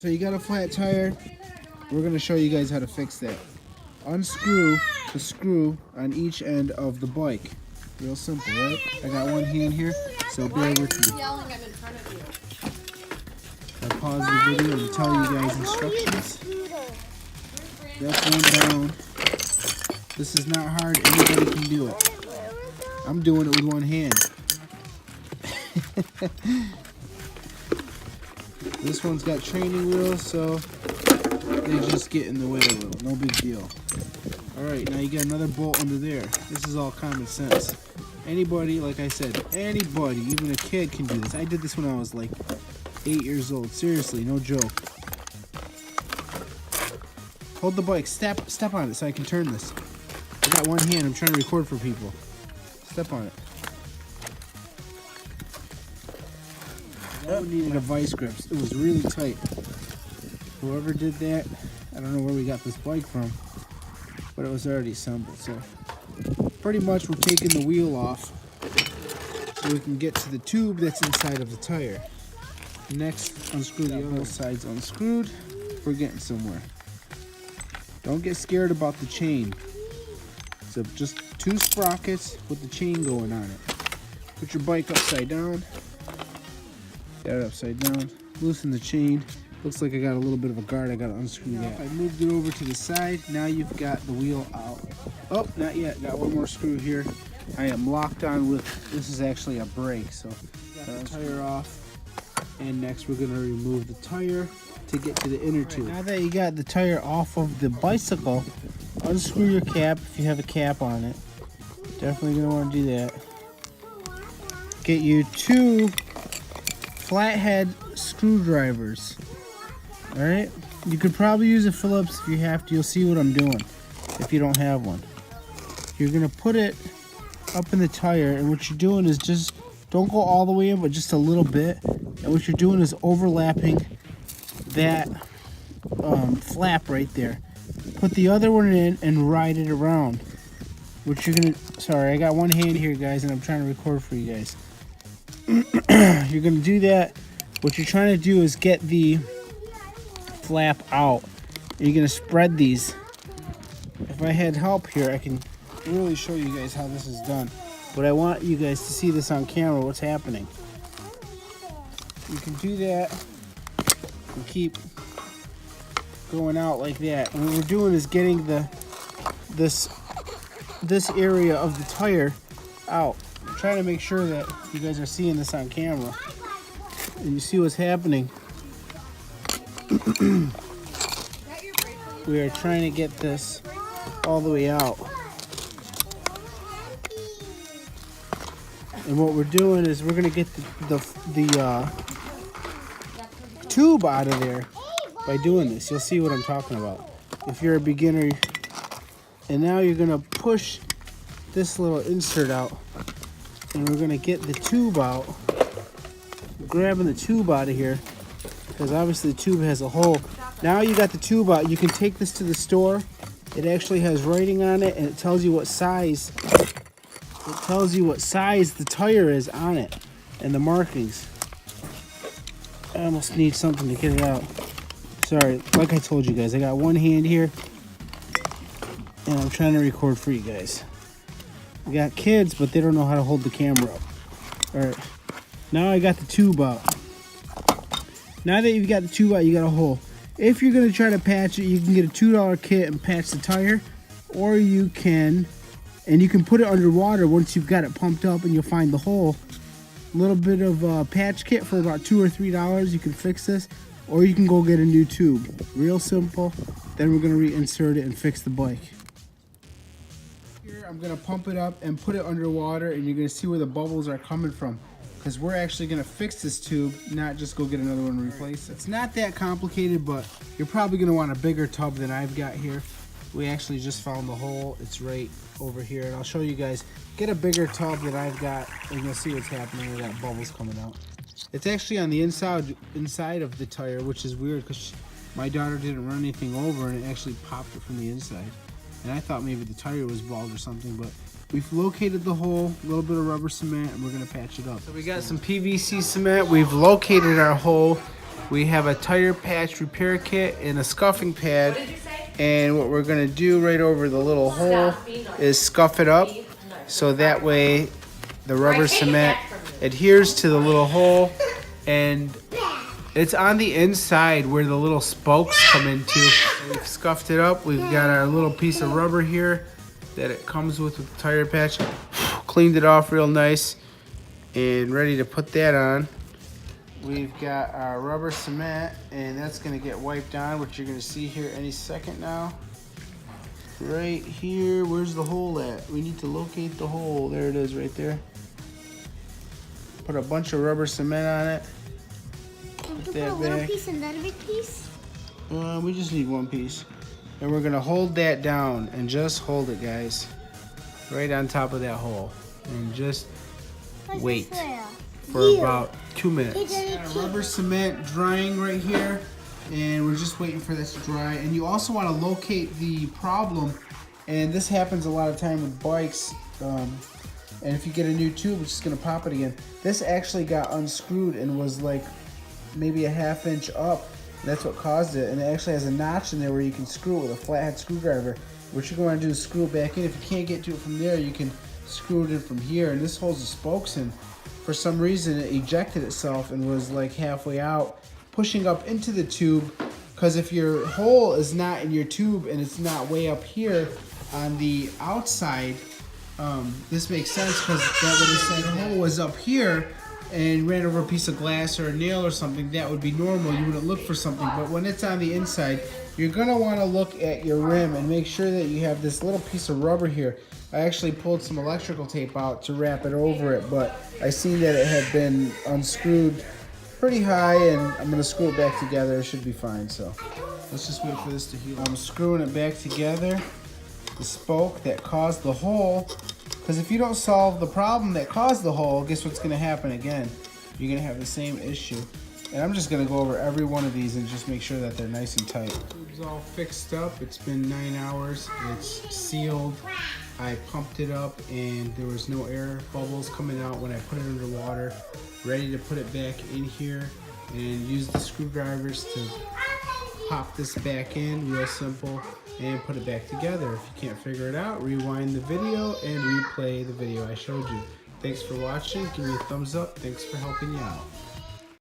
So you got a flat tire. We're going to show you guys how to fix that. Unscrew the screw on each end of the bike. Real simple, right? I got one hand here, so bear with me. I'll pause the video and tell you guys instructions. That's one down. This is not hard. Anybody can do it. I'm doing it with one hand. This one's got training wheels, so they just get in the way a little. No big deal. Alright, now you got another bolt under there. This is all common sense. Anybody, like I said, anybody, even a kid can do this. I did this when I was like 8 years old. Seriously, no joke. Hold the bike. Step on it so I can turn this. I got one hand. I'm trying to record for people. Step on it. That needed a vice grip. It was really tight. Whoever did that, I don't know where we got this bike from, but it was already assembled. So pretty much we're taking the wheel off so we can get to the tube that's inside of the tire. Next, unscrew the other sides unscrewed. We're getting somewhere. Don't get scared about the chain. So just 2 sprockets with the chain going on it. Put your bike upside down. Got it upside down. Loosen the chain. Looks like I got a little bit of a guard. I got to unscrew that. I moved it over to the side. Now you've got the wheel out. Oh, not yet. Got one more screw here. I am locked on with, this is actually a brake. So got the tire off. And next we're going to remove the tire to get to the inner tube. Now that you got the tire off of the bicycle, unscrew your cap if you have a cap on it. Definitely going to want to do that. Get you 2 flathead screwdrivers. Alright, you could probably use a Phillips if you have to. You'll see what I'm doing if you don't have one. You're going to put it up in the tire, and what you're doing is just, don't go all the way in, but just a little bit. And what you're doing is overlapping that flap right there. Put the other one in and ride it around. What you're going to, sorry, I got one hand here, guys, and I'm trying to record for you guys. You're going to do that. What you're trying to do is get the flap out. You're going to spread these. If I had help here, I can really show you guys how this is done. But I want you guys to see this on camera, what's happening. You can do that and keep going out like that. And what we're doing is getting this area of the tire out. I'm trying to make sure that you guys are seeing this on camera and you see what's happening. We are trying to get this all the way out. And what we're doing is we're going to get the tube out of there by doing this. You'll see what I'm talking about if you're a beginner. And now you're going to push this little insert out, and we're going to get the tube out. Grabbing the tube out of here, because obviously the tube has a hole. Now you got the tube out. You can take this to the store. It actually has writing on it, and it tells you what size. It tells you what size the tire is on it, and the markings. I almost need something to get it out. Sorry, like I told you guys, I got one hand here, and I'm trying to record for you guys. I got kids, but they don't know how to hold the camera up. All right. Now I got the tube out. Now that you've got the tube out, you got a hole. If you're going to try to patch it, you can get a $2 kit and patch the tire. Or you can, and you can put it underwater once you've got it pumped up and you'll find the hole. A little bit of a patch kit for about $2 or $3. You can fix this. Or you can go get a new tube. Real simple. Then we're going to reinsert it and fix the bike. Here I'm going to pump it up and put it underwater, and you're going to see where the bubbles are coming from. Because we're actually going to fix this tube, not just go get another one and replace it. It's not that complicated, but you're probably going to want a bigger tub than I've got here. We actually just found the hole. It's right over here, and I'll show you guys. Get a bigger tub than I've got, and you'll see what's happening. We got bubbles coming out. It's actually on the inside of the tire, which is weird because my daughter didn't run anything over, and it actually popped it from the inside. And I thought maybe the tire was bald or something, but we've located the hole, a little bit of rubber cement, and we're going to patch it up. So we got some PVC cement. We've located our hole. we have a tire patch repair kit and a scuffing pad. And what we're gonna do right over the little hole is scuff it up so that way the rubber cement adheres to the little hole, and it's on the inside where the little spokes come into. We've scuffed it up. We've got our little piece of rubber here that it comes with the tire patch. Cleaned it off real nice and ready to put that on. We've got our rubber cement, and that's gonna get wiped on, which you're gonna see here any second now. Right here, where's the hole at? We need to locate the hole. There it is right there. Put a bunch of rubber cement on it. Put that back. Piece and then a big piece? We just need one piece. And we're gonna hold that down and just hold it, guys. Right on top of that hole. And just wait for about 2 minutes. Got rubber cement drying right here, and we're just waiting for this to dry. And you also want to locate the problem, and this happens a lot of time with bikes. And if you get a new tube, it's just gonna pop it again. This actually got unscrewed and was like maybe a 1/2 inch up. That's what caused it. And it actually has a notch in there where you can screw it with a flathead screwdriver. What you're going to do is screw it back in. If you can't get to it from there, you can screw it in from here. And this holds the spokes in. For some reason, it ejected itself and was like halfway out, pushing up into the tube. Because if your hole is not in your tube and it's not way up here on the outside, this makes sense, because that would have said the hole was up here and ran over a piece of glass or a nail or something. That would be normal. You wouldn't look for something. But when it's on the inside, you're going to want to look at your rim and make sure that you have this little piece of rubber here. I actually pulled some electrical tape out to wrap it over it, but I seen that it had been unscrewed pretty high, and I'm going to screw it back together. It should be fine. So let's just wait for this to heal. I'm screwing it back together, the spoke that caused the hole. Because if you don't solve the problem that caused the hole, guess what's going to happen again? You're going to have the same issue. And I'm just going to go over every one of these and just make sure that they're nice and tight. Tube's all fixed up. It's been 9 hours. It's sealed. I pumped it up and there was no air bubbles coming out when I put it under water. Ready to put it back in here and use the screwdrivers to pop this back in, real simple, and put it back together. If you can't figure it out, rewind the video and replay the video I showed you. Thanks for watching. Give me a thumbs up. Thanks for helping me out.